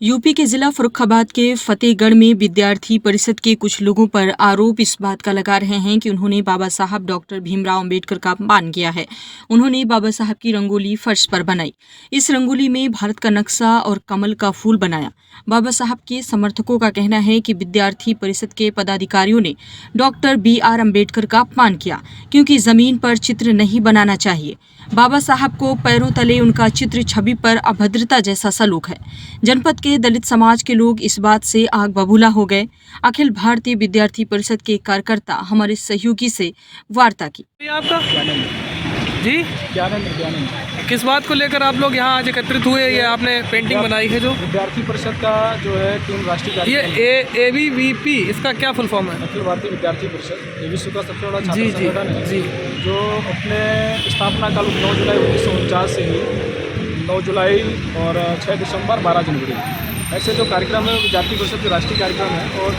UP के जिला फर्रुखाबाद के फतेहगढ़ में विद्यार्थी परिषद के कुछ लोगों पर आरोप इस बात का लगा रहे हैं कि उन्होंने बाबा साहब डॉक्टर भीमराव अंबेडकर का अपमान किया है। उन्होंने बाबा साहब की रंगोली फर्श पर बनाई। इस रंगोली में भारत का नक्शा और कमल का फूल बनाया। बाबा साहब के समर्थकों का कहना है कि विद्यार्थी परिषद के पदाधिकारियों ने डॉक्टर BR अम्बेडकर का अपमान किया क्योंकि जमीन पर चित्र नहीं बनाना चाहिए। बाबा साहब को पैरों तले उनका चित्र छवि पर अभद्रता जैसा सलूक है। जनपद के दलित समाज के लोग इस बात से आग बबूला हो गए। अखिल भारतीय विद्यार्थी परिषद के कार्यकर्ता हमारे सहयोगी से वार्ता की। आपका जी किस बात को लेकर आप लोग यहाँ आज एकत्रित हुए? ये आपने पेंटिंग बनाई है जो विद्यार्थी परिषद का जो है टीम राष्ट्रीय ये ABVP इसका क्या फुल फॉर्म है? अखिल भारतीय विद्यार्थी परिषद ये विश्व का सबसे बड़ा छात्र जी संगठन है जी जो अपने स्थापना काल 9 जुलाई 1949 से ही 9 जुलाई और 6 दिसंबर 12 जनवरी ऐसे जो कार्यक्रम है विद्यार्थी परिषद के राष्ट्रीय कार्यक्रम है। और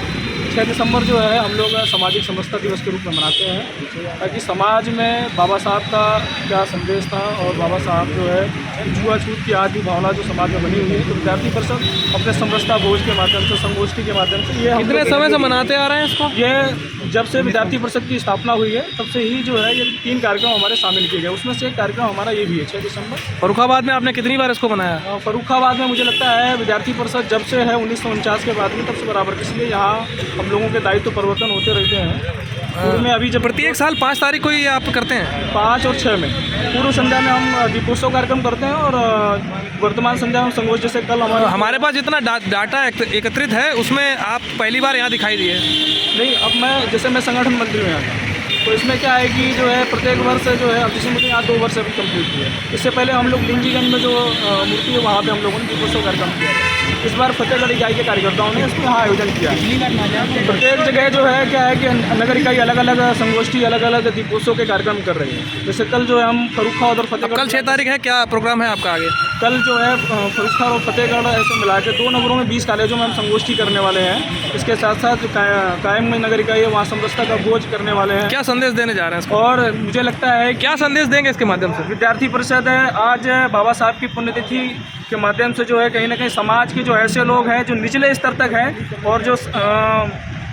6 दिसंबर जो है हम लोग सामाजिक समरसता दिवस के रूप में मनाते हैं ताकि समाज में बाबा साहब का क्या संदेश था और बाबा साहब जो है छुआछूत की आदि भावना जो समाज में बनी हुई है तो विद्यार्थी परिषद अपने समरसता भोज के माध्यम से संगोष्ठी के माध्यम से ये कितने समय से मनाते आ रहे हैं इसको? ये जब से विद्यार्थी परिषद की स्थापना हुई है तब से ही जो है ये 3 कार्यक्रम हमारे शामिल किए गए। उसमें से एक कार्यक्रम हमारा ये भी है 6 दिसंबर। फर्रुखाबाद में आपने कितनी बार इसको बनाया? फर्रुखाबाद में मुझे लगता है विद्यार्थी परिषद जब से है 1949 के बाद में तब से बराबर, इसलिए यहाँ हम लोगों के दायित्व परिवर्तन होते रहते हैं। पूर्व में अभी जब प्रत्येक साल 5 तारीख को ये आप करते हैं? 5 और 6 में पूर्व संध्या में हम दीपोत्सव कार्यक्रम करते हैं और वर्तमान संध्या में संगोष्ठी जैसे कल हमारे पास जितना डाटा एकत्रित है उसमें आप पहली बार यहाँ दिखाई दिए? नहीं, अब मैं संगठन मंत्री हूँ यहाँ का, तो इसमें क्या है कि जो है प्रत्येक वर्ष जो है अब जैसे मुझे यहाँ 2 वर्ष अभी कंप्लीट किया है। इससे पहले हम लोग लिंजीगंज में जो मूर्ति है वहाँ पे हम लोगों ने दीपोत्सव कार्यक्रम किया है। इस बार फतेहगढ़ इकाई के कार्यकर्ताओं ने इसको यहाँ आयोजन किया है। प्रत्येक जगह जो है क्या है कि नगर इकाई अलग अलग संगोष्ठी अलग अलग दीपोत्सव के कार्यक्रम कर रही है। जैसे कल जो है हम फर्रुखाबाद और फतेहगढ़, कल 6 तारीख है, क्या प्रोग्राम है आपका आगे? कल जो है फर्रुखाबाद और फतेहगढ़ ऐसे मिला के 2 नगरों में 20 कॉलेजों में हम संगोष्ठी करने वाले हैं। इसके साथ साथ कायम में नगर इकाई है वहाँ समरसता का भोज करने वाले हैं। क्या संदेश देने जा रहे हैं? और मुझे लगता है क्या संदेश देंगे इसके माध्यम से? विद्यार्थी परिषद है आज बाबा साहब की पुण्यतिथि के माध्यम से जो है कहीं ना कहीं समाज के जो ऐसे लोग हैं जो निचले स्तर तक हैं और जो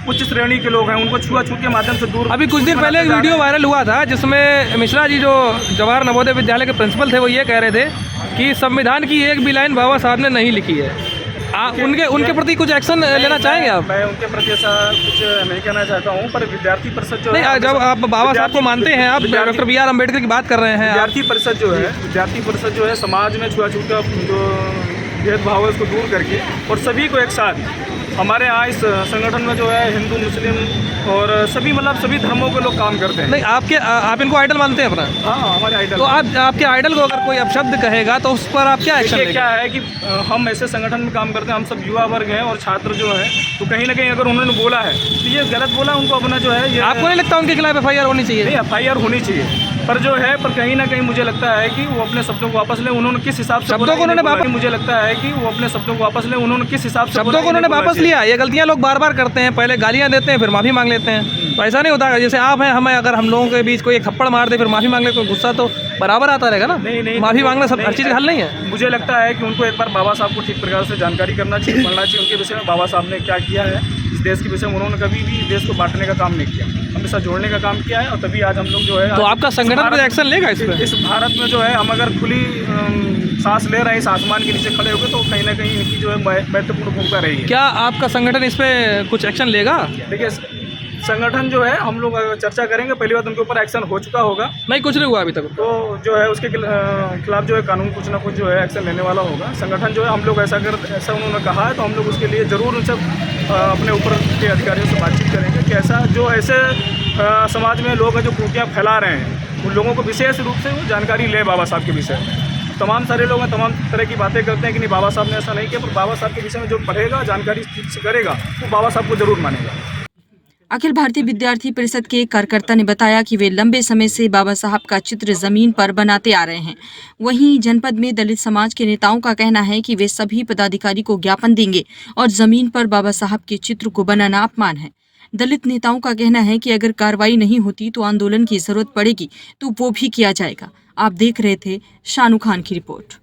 उच्च श्रेणी के लोग हैं उनको छुआछूत के माध्यम से दूर। अभी कुछ दिन पहले एक वीडियो वायरल हुआ था जिसमें मिश्रा जी जो जवाहर नवोदय विद्यालय के प्रिंसिपल थे वो ये कह रहे थे कि संविधान की एक भी लाइन बाबा साहब ने नहीं लिखी है। उनके प्रति कुछ एक्शन लेना चाहेंगे आप? मैं उनके प्रति ऐसा कुछ नहीं कहना चाहता हूँ, पर विद्यार्थी परिषद जो नहीं, जब आप बाबा साहब को मानते हैं, आप डॉक्टर BR अम्बेडकर की बात कर रहे हैं। विद्यार्थी परिषद जो है समाज में छुआछूत का जो भेदभाव है उसको दूर करके और सभी को एक साथ हमारे यहाँ इस संगठन में जो है हिंदू मुस्लिम और सभी मतलब सभी धर्मों के लोग काम करते हैं। नहीं, आप इनको आइडल मानते हैं अपना? हाँ, हमारे आइडल। तो आपके आइडल को अगर कोई अपशब्द कहेगा तो उस पर आप क्या एक्शन लेंगे? क्या है कि हम ऐसे संगठन में काम करते हैं, हम सब युवा वर्ग हैं और छात्र जो है तो कहीं ना कहीं अगर उन्होंने बोला है तो ये गलत बोला, उनको अपना जो है ये आपको नहीं लगता उनके खिलाफ FIR होनी चाहिए? नहीं, FIR होनी चाहिए, पर जो है पर कहीं ना कहीं मुझे लगता है कि वो अपने शब्दों को वापस लें। उन्होंने किस हिसाब से शब्दों को उन्होंने वापस, मुझे लगता है कि वो अपने शब्दों को वापस लें। उन्होंने किस हिसाब से शब्दों को उन्होंने वापस लिया? ये गलतियां लोग बार बार करते हैं, पहले गालियां देते हैं फिर माफ़ी मांग लेते हैं। तो ऐसा नहीं होता जैसे आप हैं, हमें अगर हम लोगों के बीच कोई एक थप्पड़ मार दे फिर माफ़ी मांग ले तो गुस्सा तो बराबर आता रहेगा ना? नहीं, माफ़ी मांगना सब हर चीज़ का हल नहीं है। मुझे लगता है कि उनको एक बार बाबा साहब को ठीक प्रकार से जानकारी करना चाहिए, पढ़ना चाहिए उनके विषय में, बाबा साहब ने क्या किया है इस देश के विषय में। उन्होंने कभी भी देश को बांटने का काम नहीं किया, हमेशा जोड़ने का काम किया है और तभी आज हम लोग जो है। तो आपका संगठन पर एक्शन लेगा इस पर? इस भारत में जो है हम अगर खुली सांस ले रहे हैं, इस आसमान के नीचे खड़े होकर, तो कहीं ना कहीं इनकी जो है महत्वपूर्ण भूमिका रही है। क्या आपका संगठन इस पर कुछ एक्शन लेगा? देखिए, संगठन जो है हम लोग चर्चा करेंगे, पहली बात उनके ऊपर एक्शन हो चुका होगा। नहीं, कुछ नहीं हुआ अभी तक। तो जो है उसके खिलाफ जो है कानून कुछ ना कुछ जो है एक्शन लेने वाला होगा। संगठन जो है हम लोग ऐसा उन्होंने कहा है तो हम लोग उसके लिए ज़रूर उनसे अपने ऊपर के अधिकारियों से बातचीत करेंगे कि ऐसे समाज में लोग हैं जो कुरीतियाँ फैला रहे हैं, उन लोगों को विशेष रूप से वो जानकारी ले बाबा साहब के विषय में। तमाम सारे लोग हैं, तमाम तरह की बातें करते हैं कि नहीं बाबा साहब ने ऐसा नहीं किया, पर बाबा साहब के विषय में जो पढ़ेगा, जानकारी ठीक से करेगा, वो बाबा साहब को जरूर मानेगा। अखिल भारतीय विद्यार्थी परिषद के कार्यकर्ता ने बताया कि वे लंबे समय से बाबा साहब का चित्र जमीन पर बनाते आ रहे हैं। वहीं जनपद में दलित समाज के नेताओं का कहना है कि वे सभी पदाधिकारी को ज्ञापन देंगे और जमीन पर बाबा साहब के चित्र को बनाना अपमान है। दलित नेताओं का कहना है कि अगर कार्रवाई नहीं होती तो आंदोलन की जरूरत पड़ेगी तो वो भी किया जाएगा। आप देख रहे थे शानू खान की रिपोर्ट।